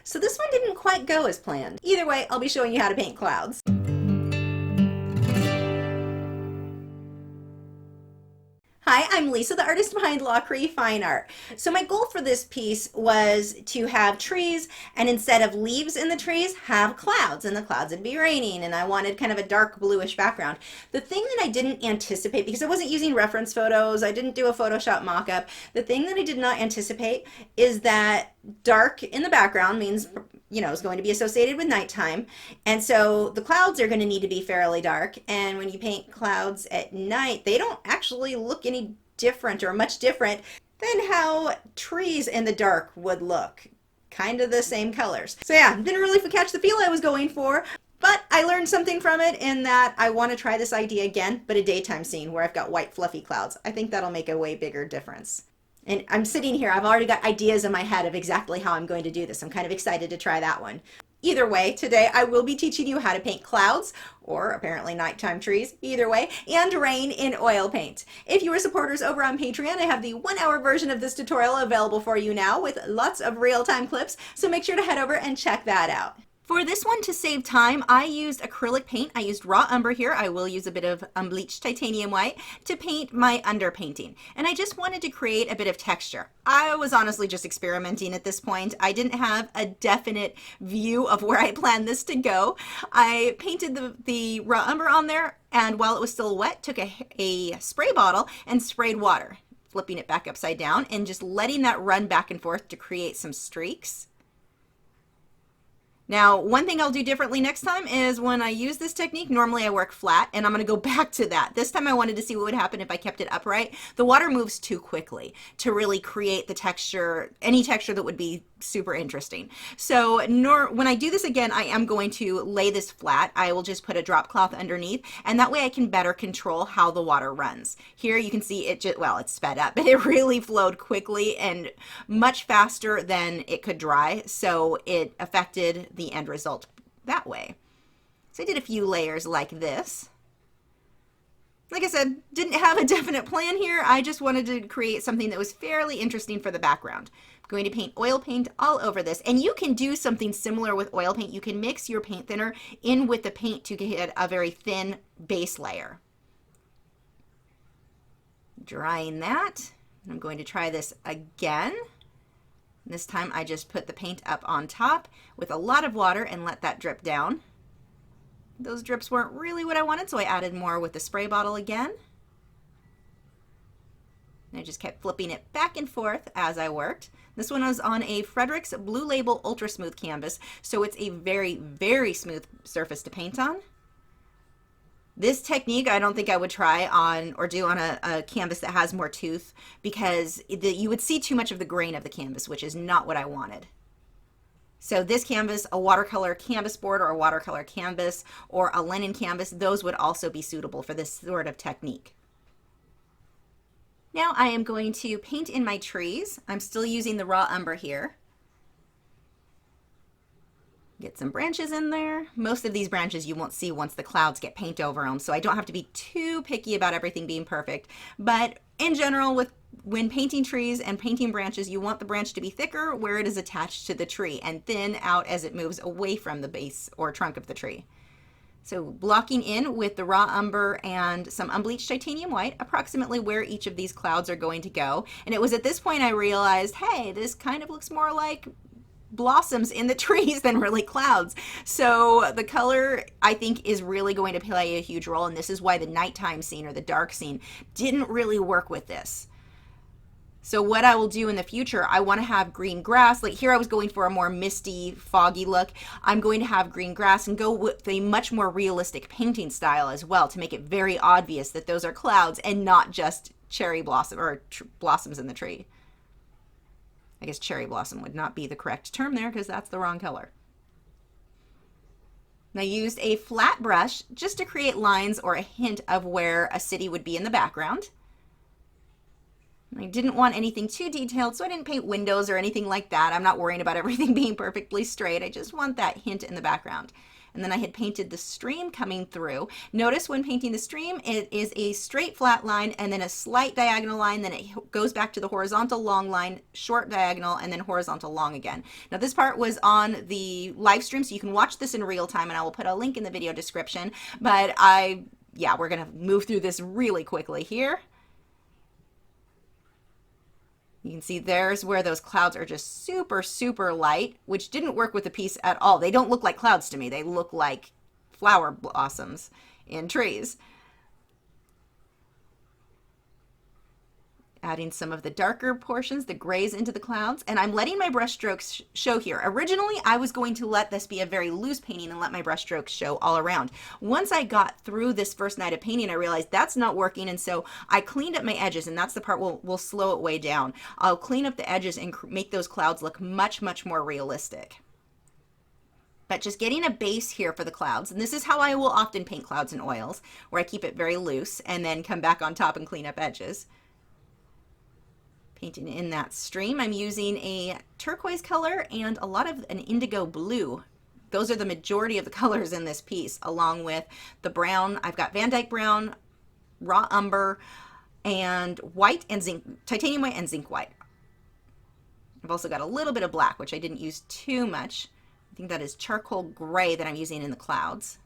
So this one didn't quite go as planned. Either way, I'll be showing you how to paint clouds. Hi, I'm Lisa, the artist behind Lachri Fine Art. So my goal for this piece was to have trees, and instead of leaves in the trees, have clouds, and the clouds would be raining, and I wanted kind of a dark bluish background. The thing that I didn't anticipate, because I wasn't using reference photos, I didn't do a Photoshop mock-up, the thing that I did not anticipate is that dark in the background means is going to be associated with nighttime. And so the clouds are going to need to be fairly dark. And when you paint clouds at night, they don't actually look any different or much different than how trees in the dark would look. Kind of the same colors. So yeah, didn't really catch the feel I was going for. But I learned something from it in that I want to try this idea again, but a daytime scene where I've got white fluffy clouds. I think that'll make a way bigger difference. And I'm sitting here, I've already got ideas in my head of exactly how I'm going to do this. I'm kind of excited to try that one. Either way, today I will be teaching you how to paint clouds, or apparently nighttime trees, either way, and rain in oil paint. If you are supporters over on Patreon, I have the 1-hour version of this tutorial available for you now with lots of real-time clips, so make sure to head over and check that out. For this one, to save time, I used acrylic paint. I used raw umber here. I will use a bit of unbleached titanium white to paint my underpainting. And I just wanted to create a bit of texture. I was honestly just experimenting at this point. I didn't have a definite view of where I planned this to go. I painted the raw umber on there, and while it was still wet, took a spray bottle and sprayed water, flipping it back upside down and just letting that run back and forth to create some streaks. Now, one thing I'll do differently next time is when I use this technique, normally I work flat, and I'm going to go back to that. This time I wanted to see what would happen if I kept it upright. The water moves too quickly to really create the texture, any texture that would be super interesting. So when I do this again, I am going to lay this flat. I will just put a drop cloth underneath, and that way I can better control how the water runs. Here you can see it just, well, it's sped up, but it really flowed quickly and much faster than it could dry, so it affected the end result that way. So I did a few layers like this. Like I said, didn't have a definite plan here. I just wanted to create something that was fairly interesting for the background. I'm going to paint oil paint all over this, and you can do something similar with oil paint. You can mix your paint thinner in with the paint to get a very thin base layer. Drying that, and I'm going to try this again. This time I just put the paint up on top with a lot of water and let that drip down. Those drips weren't really what I wanted, so I added more with the spray bottle again. And I just kept flipping it back and forth as I worked. This one was on a Fredrix Blue Label Ultra Smooth canvas, so it's a very, very smooth surface to paint on. This technique I don't think I would try on or do on a canvas that has more tooth, because you would see too much of the grain of the canvas, which is not what I wanted. So this canvas, a watercolor canvas board or a watercolor canvas or a linen canvas, those would also be suitable for this sort of technique. Now I am going to paint in my trees. I'm still using the raw umber here. Get some branches in there. Most of these branches you won't see once the clouds get paint over them, so I don't have to be too picky about everything being perfect. But in general, when painting trees and painting branches, you want the branch to be thicker where it is attached to the tree and thin out as it moves away from the base or trunk of the tree. So blocking in with the raw umber and some unbleached titanium white, approximately where each of these clouds are going to go. And it was at this point I realized, hey, this kind of looks more like blossoms in the trees than really clouds. So the color, I think, is really going to play a huge role, and this is why the nighttime scene or the dark scene didn't really work with this. So what I will do in the future, I want to have green grass. Like here I was going for a more misty, foggy look. I'm going to have green grass and go with a much more realistic painting style as well to make it very obvious that those are clouds and not just cherry blossom or blossoms in the tree. I guess cherry blossom would not be the correct term there because that's the wrong color. And I used a flat brush just to create lines or a hint of where a city would be in the background. I didn't want anything too detailed, so I didn't paint windows or anything like that. I'm not worrying about everything being perfectly straight. I just want that hint in the background. And then I had painted the stream coming through. Notice when painting the stream, it is a straight flat line and then a slight diagonal line, then it goes back to the horizontal long line, short diagonal, and then horizontal long again. Now this part was on the live stream, so you can watch this in real time, and I will put a link in the video description. But yeah, we're gonna move through this really quickly here. You can see there's where those clouds are just super, super light, which didn't work with the piece at all. They don't look like clouds to me. They look like flower blossoms in trees. Adding some of the darker portions, the grays, into the clouds, and I'm letting my brush strokes show here. Originally, I was going to let this be a very loose painting and let my brush strokes show all around. Once I got through this first night of painting, I realized that's not working, and so I cleaned up my edges, and that's the part we'll slow it way down. I'll clean up the edges and make those clouds look much, much more realistic. But just getting a base here for the clouds, and this is how I will often paint clouds in oils, where I keep it very loose and then come back on top and clean up edges. Painting in that stream, I'm using a turquoise color and a lot of an indigo blue. Those are the majority of the colors in this piece, along with the brown. I've got Van Dyke brown, raw umber, and white and zinc, titanium white and zinc white. I've also got a little bit of black, which I didn't use too much. I think that is charcoal gray that I'm using in the clouds.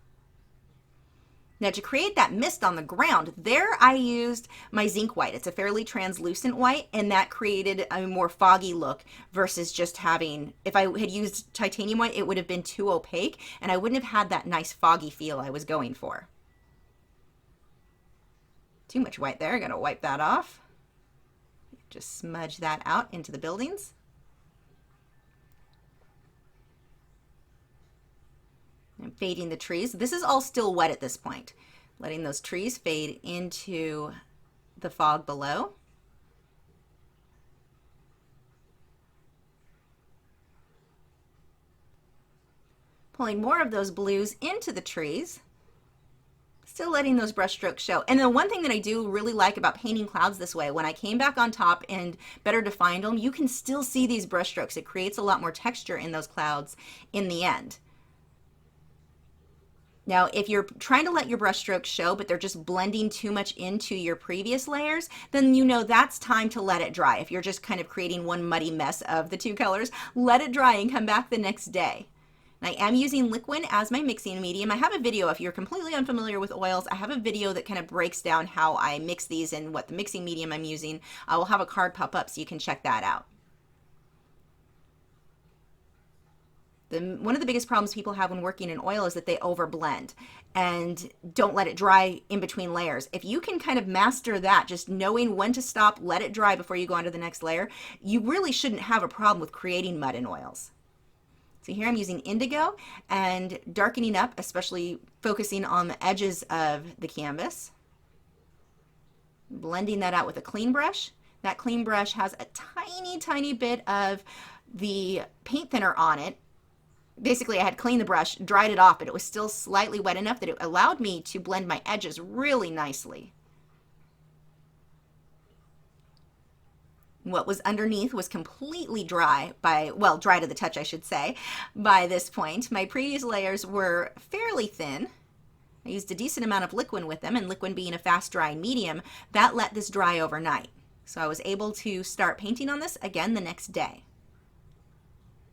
Now to create that mist on the ground, there I used my zinc white. It's a fairly translucent white, and that created a more foggy look versus just having, if I had used titanium white, it would have been too opaque, and I wouldn't have had that nice foggy feel I was going for. Too much white there, I gotta wipe that off. Just smudge that out into the buildings. I'm fading the trees. This is all still wet at this point. Letting those trees fade into the fog below. Pulling more of those blues into the trees. Still letting those brush strokes show. And the one thing that I do really like about painting clouds this way, when I came back on top and better defined them, you can still see these brush strokes. It creates a lot more texture in those clouds in the end. Now, if you're trying to let your brush strokes show, but they're just blending too much into your previous layers, then you know that's time to let it dry. If you're just kind of creating one muddy mess of the two colors, let it dry and come back the next day. And I am using liquid as my mixing medium. I have a video, if you're completely unfamiliar with oils, I have a video that kind of breaks down how I mix these and what the mixing medium I'm using. I will have a card pop up so you can check that out. One of the biggest problems people have when working in oil is that they overblend and don't let it dry in between layers. If you can kind of master that, just knowing when to stop, let it dry before you go on to the next layer, you really shouldn't have a problem with creating mud in oils. So here I'm using indigo and darkening up, especially focusing on the edges of the canvas. Blending that out with a clean brush. That clean brush has a tiny, tiny bit of the paint thinner on it. Basically, I had cleaned the brush, dried it off, but it was still slightly wet enough that it allowed me to blend my edges really nicely. What was underneath was completely dry well, dry to the touch, I should say, by this point. My previous layers were fairly thin. I used a decent amount of liquid with them, and liquid being a fast drying medium, that let this dry overnight. So I was able to start painting on this again the next day.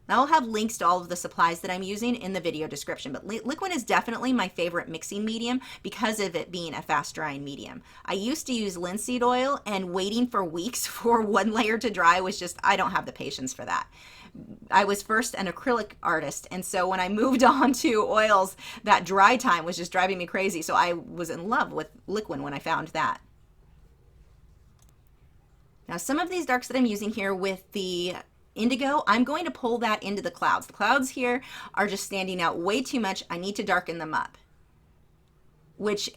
Now I'll have links to all of the supplies that I'm using in the video description, but liquid is definitely my favorite mixing medium because of it being a fast drying medium. I used to use linseed oil, and waiting for weeks for one layer to dry was just, I don't have the patience for that. I was first an acrylic artist, and so when I moved on to oils, that dry time was just driving me crazy, so I was in love with liquid when I found that. Now some of these darks that I'm using here with the indigo, I'm going to pull that into the clouds. The clouds here are just standing out way too much. I need to darken them up, which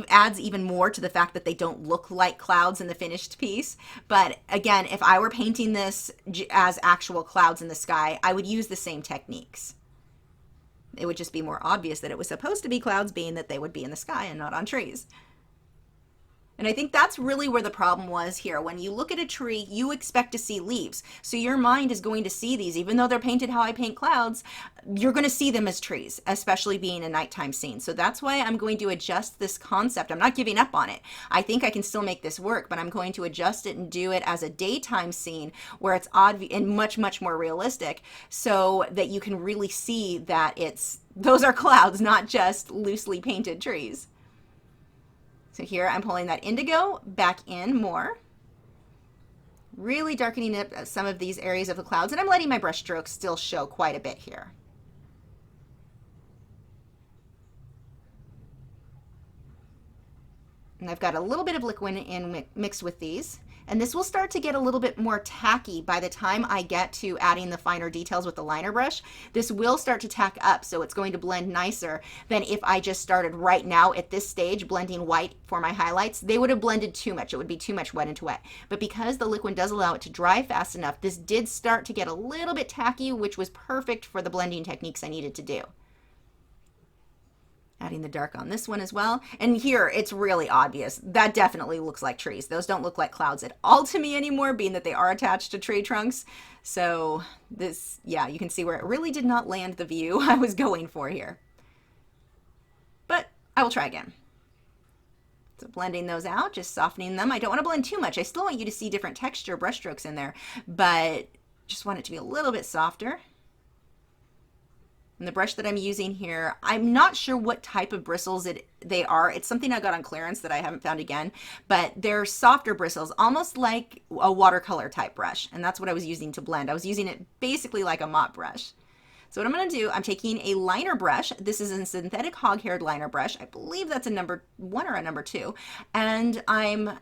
adds even more to the fact that they don't look like clouds in the finished piece. But again, if I were painting this as actual clouds in the sky, I would use the same techniques. It would just be more obvious that it was supposed to be clouds, being that they would be in the sky and not on trees. And I think that's really where the problem was here. When you look at a tree, you expect to see leaves. So your mind is going to see these, even though they're painted how I paint clouds, you're going to see them as trees, especially being a nighttime scene. So that's why I'm going to adjust this concept. I'm not giving up on it. I think I can still make this work, but I'm going to adjust it and do it as a daytime scene where it's odd and much, much more realistic so that you can really see that those are clouds, not just loosely painted trees. So here I'm pulling that indigo back in more, really darkening up some of these areas of the clouds, and I'm letting my brush strokes still show quite a bit here. And I've got a little bit of liquid in mixed with these. And this will start to get a little bit more tacky by the time I get to adding the finer details with the liner brush. This will start to tack up, so it's going to blend nicer than if I just started right now at this stage blending white for my highlights. They would have blended too much. It would be too much wet into wet. But because the liquid does allow it to dry fast enough, this did start to get a little bit tacky, which was perfect for the blending techniques I needed to do. Adding the dark on this one as well. And here it's really obvious. That definitely looks like trees. Those don't look like clouds at all to me anymore, being that they are attached to tree trunks. So this, yeah, you can see where it really did not land the view I was going for here. But I will try again. So blending those out, just softening them. I don't want to blend too much. I still want you to see different texture brush strokes in there, but just want it to be a little bit softer. And the brush that I'm using here, I'm not sure what type of bristles they are. It's something I got on clearance that I haven't found again, but they're softer bristles, almost like a watercolor type brush. And that's what I was using to blend. I was using it basically like a mop brush. So what I'm going to do, I'm taking a liner brush. This is a synthetic hog-haired liner brush. I believe that's a number 1 or a number 2. And I'm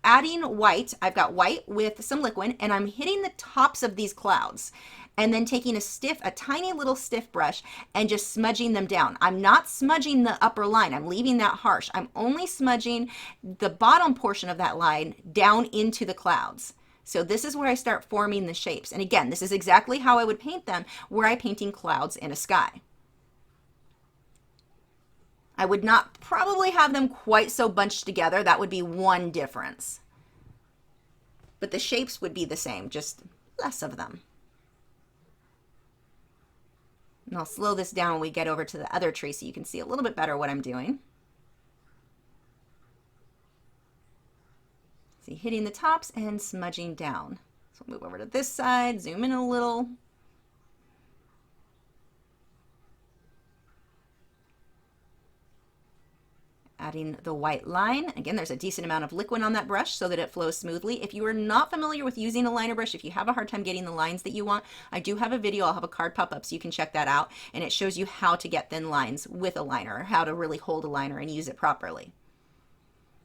adding white. I've got white with some liquid, and I'm hitting the tops of these clouds. And then taking a tiny little stiff brush and just smudging them down. I'm not smudging the upper line. I'm leaving that harsh. I'm only smudging the bottom portion of that line down into the clouds. So this is where I start forming the shapes. And again, this is exactly how I would paint them were I painting clouds in a sky. I would not probably have them quite so bunched together. That would be one difference. But the shapes would be the same, just less of them. And I'll slow this down when we get over to the other tree so you can see a little bit better what I'm doing. See, hitting the tops and smudging down. So we'll move over to this side, zoom in a little. Adding the white line. Again, there's a decent amount of liquid on that brush so that it flows smoothly. If you are not familiar with using a liner brush, if you have a hard time getting the lines that you want, I do have a video. I'll have a card pop up so you can check that out. And it shows you how to get thin lines with a liner, how to really hold a liner and use it properly.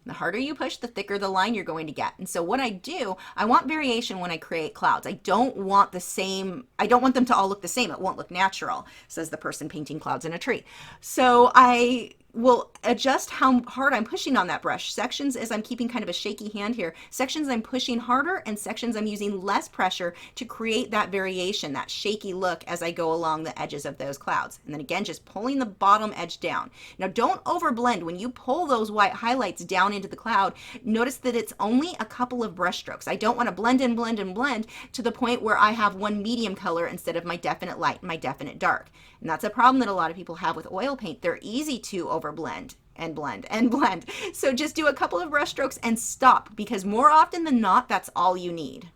The harder you push, the thicker the line you're going to get. And so what I do, I want variation when I create clouds. I don't want them to all look the same. It won't look natural, says the person painting clouds in a tree. So I will adjust how hard I'm pushing on that brush. Sections, as I'm keeping kind of a shaky hand here, sections I'm pushing harder and sections I'm using less pressure to create that variation, that shaky look as I go along the edges of those clouds. And then again, just pulling the bottom edge down. Now don't overblend. When you pull those white highlights down into the cloud, notice that it's only a couple of brush strokes. I don't want to blend and blend and blend to the point where I have one medium color instead of my definite light, my definite dark. And that's a problem that a lot of people have with oil paint. They're easy to overblend and blend and blend. So just do a couple of brush strokes and stop, because more often than not, that's all you need.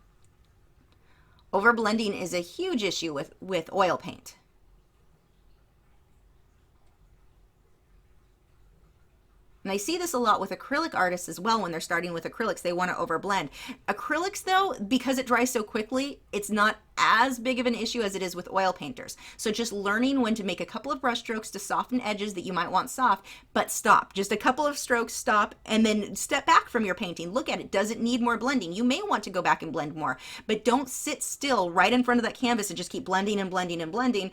Overblending is a huge issue with oil paint. And I see this a lot with acrylic artists as well when they're starting with acrylics. They want to overblend. Acrylics, though, because it dries so quickly, it's not as big of an issue as it is with oil painters. So just learning when to make a couple of brush strokes to soften edges that you might want soft, but stop. Just a couple of strokes, stop, and then step back from your painting. Look at it. Does it need more blending? You may want to go back and blend more, but don't sit still right in front of that canvas and just keep blending and blending and blending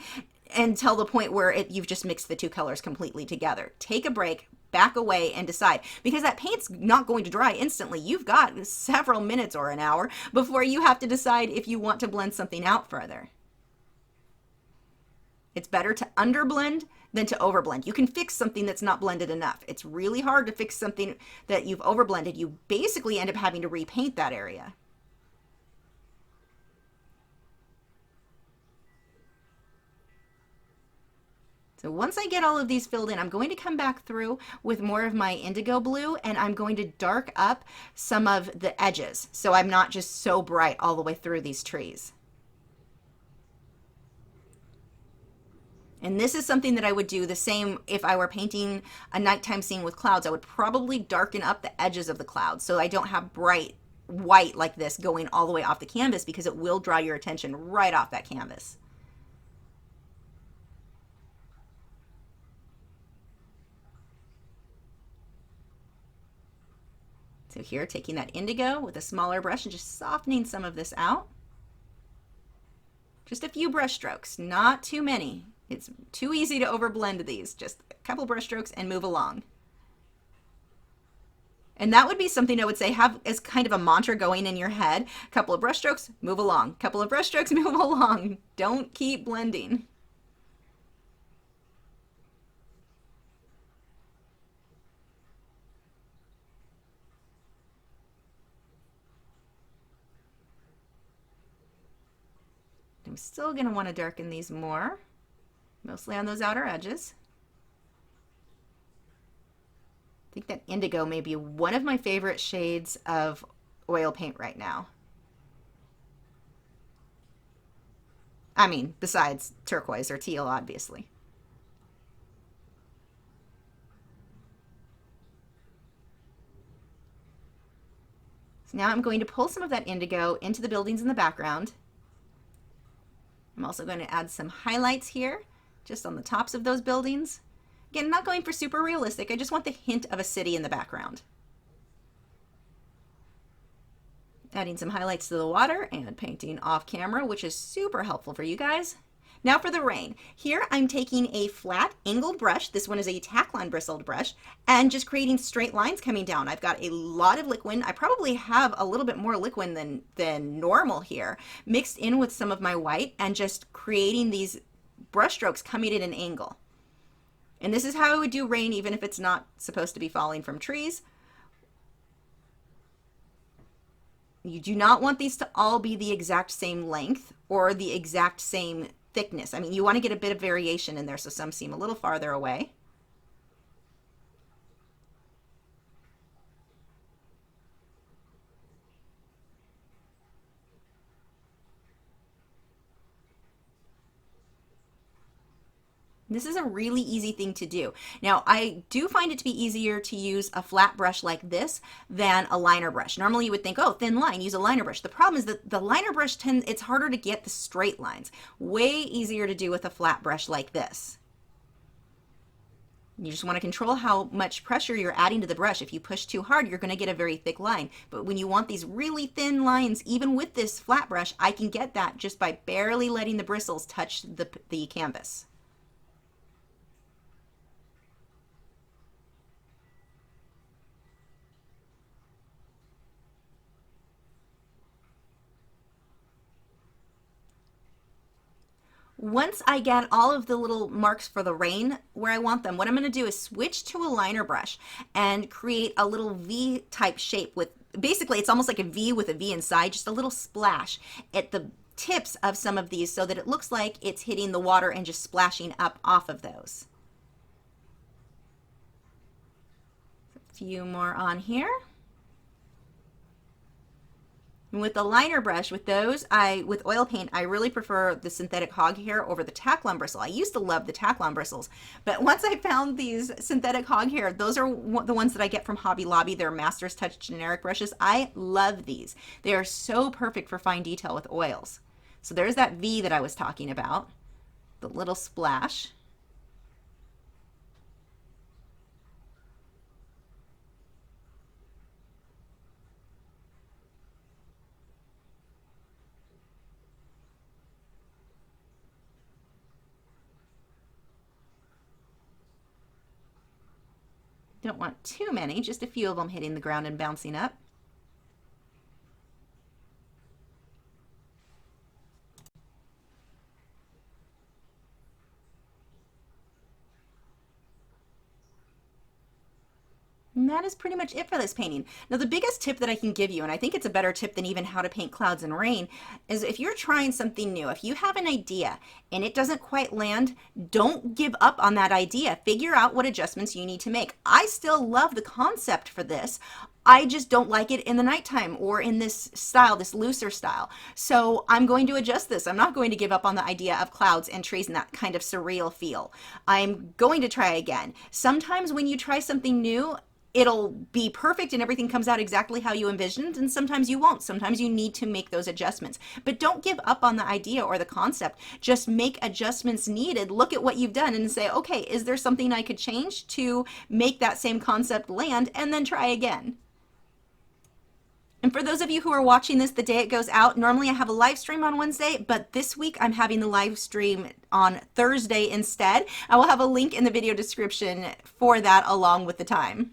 until the point where you've just mixed the two colors completely together. Take a break, back away, and decide, because that paint's not going to dry instantly. You've got several minutes or an hour before you have to decide if you want to blend something out further. It's better to underblend than to overblend. You can fix something that's not blended enough. It's really hard to fix something that you've overblended. You basically end up having to repaint that area. So once I get all of these filled in, I'm going to come back through with more of my indigo blue, and I'm going to dark up some of the edges so I'm not just so bright all the way through these trees. And this is something that I would do the same if I were painting a nighttime scene with clouds. I would probably darken up the edges of the clouds so I don't have bright white like this going all the way off the canvas, because it will draw your attention right off that canvas. So here, taking that indigo with a smaller brush and just softening some of this out. Just a few brush strokes, not too many. It's too easy to overblend these. Just a couple brush strokes and move along. And that would be something I would say have as kind of a mantra going in your head. A couple of brush strokes, move along. A couple of brush strokes, move along. Don't keep blending. I'm still going to want to darken these more, mostly on those outer edges. I think that indigo may be one of my favorite shades of oil paint right now. I mean, besides turquoise or teal, obviously. So now I'm going to pull some of that indigo into the buildings in the background. I'm also going to add some highlights here, just on the tops of those buildings. Again, I'm not going for super realistic. I just want the hint of a city in the background. Adding some highlights to the water and painting off camera, which is super helpful for you guys. Now for the rain. Here I'm taking a flat angled brush. This one is a tack-line bristled brush, and just creating straight lines coming down. I've got a lot of liquid. I probably have a little bit more liquid than normal here, mixed in with some of my white, and just creating these brush strokes coming at an angle. And this is how I would do rain, even if it's not supposed to be falling from trees. You do not want these to all be the exact same length or the exact same thickness. I mean, you want to get a bit of variation in there, so some seem a little farther away. This is a really easy thing to do. Now, I do find it to be easier to use a flat brush like this than a liner brush. Normally you would think, oh, thin line, use a liner brush. The problem is that the liner brush it's harder to get the straight lines. Way easier to do with a flat brush like this. You just want to control how much pressure you're adding to the brush. If you push too hard, you're going to get a very thick line. But when you want these really thin lines, even with this flat brush, I can get that just by barely letting the bristles touch the canvas. Once I get all of the little marks for the rain where I want them, what I'm going to do is switch to a liner brush and create a little V type shape with, basically it's almost like a V with a V inside, just a little splash at the tips of some of these so that it looks like it's hitting the water and just splashing up off of those. A few more on here. With the liner brush, with those, with oil paint, I really prefer the synthetic hog hair over the tack-on bristle. I used to love the tack-on bristles, but once I found these synthetic hog hair, those are the ones that I get from Hobby Lobby. They're Master's Touch generic brushes. I love these. They are so perfect for fine detail with oils. So there's that V that I was talking about, the little splash. Don't want too many, just a few of them hitting the ground and bouncing up. that is pretty much it for this painting. Now, the biggest tip that I can give you, and I think it's a better tip than even how to paint clouds and rain, is if you're trying something new, if you have an idea and it doesn't quite land, don't give up on that idea. Figure out what adjustments you need to make. I still love the concept for this. I just don't like it in the nighttime or in this style, this looser style. So I'm going to adjust this. I'm not going to give up on the idea of clouds and trees and that kind of surreal feel. I'm going to try again. Sometimes when you try something new, it'll be perfect and everything comes out exactly how you envisioned, and sometimes you won't. Sometimes you need to make those adjustments. But don't give up on the idea or the concept. Just make adjustments needed. Look at what you've done and say, okay, is there something I could change to make that same concept land, and then try again. And for those of you who are watching this the day it goes out, normally I have a live stream on Wednesday, but this week I'm having the live stream on Thursday instead. I will have a link in the video description for that along with the time.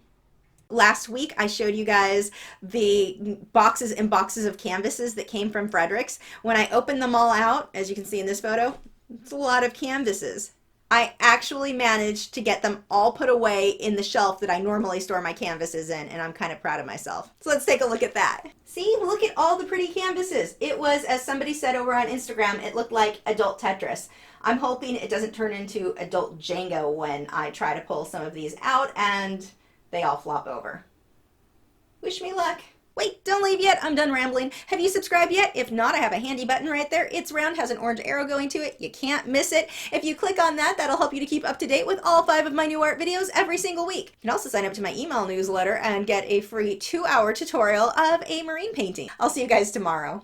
Last week, I showed you guys the boxes and boxes of canvases that came from Fredrix. When I opened them all out, as you can see in this photo, it's a lot of canvases. I actually managed to get them all put away in the shelf that I normally store my canvases in, and I'm kind of proud of myself. So let's take a look at that. See, look at all the pretty canvases. It was, as somebody said over on Instagram, it looked like adult Tetris. I'm hoping it doesn't turn into adult Jenga when I try to pull some of these out and they all flop over. Wish me luck. Wait, don't leave yet. I'm done rambling. Have you subscribed yet? If not, I have a handy button right there. It's round, has an orange arrow going to it. You can't miss it. If you click on that, that'll help you to keep up to date with all 5 of my new art videos every single week. You can also sign up to my email newsletter and get a free 2-hour tutorial of a marine painting. I'll see you guys tomorrow.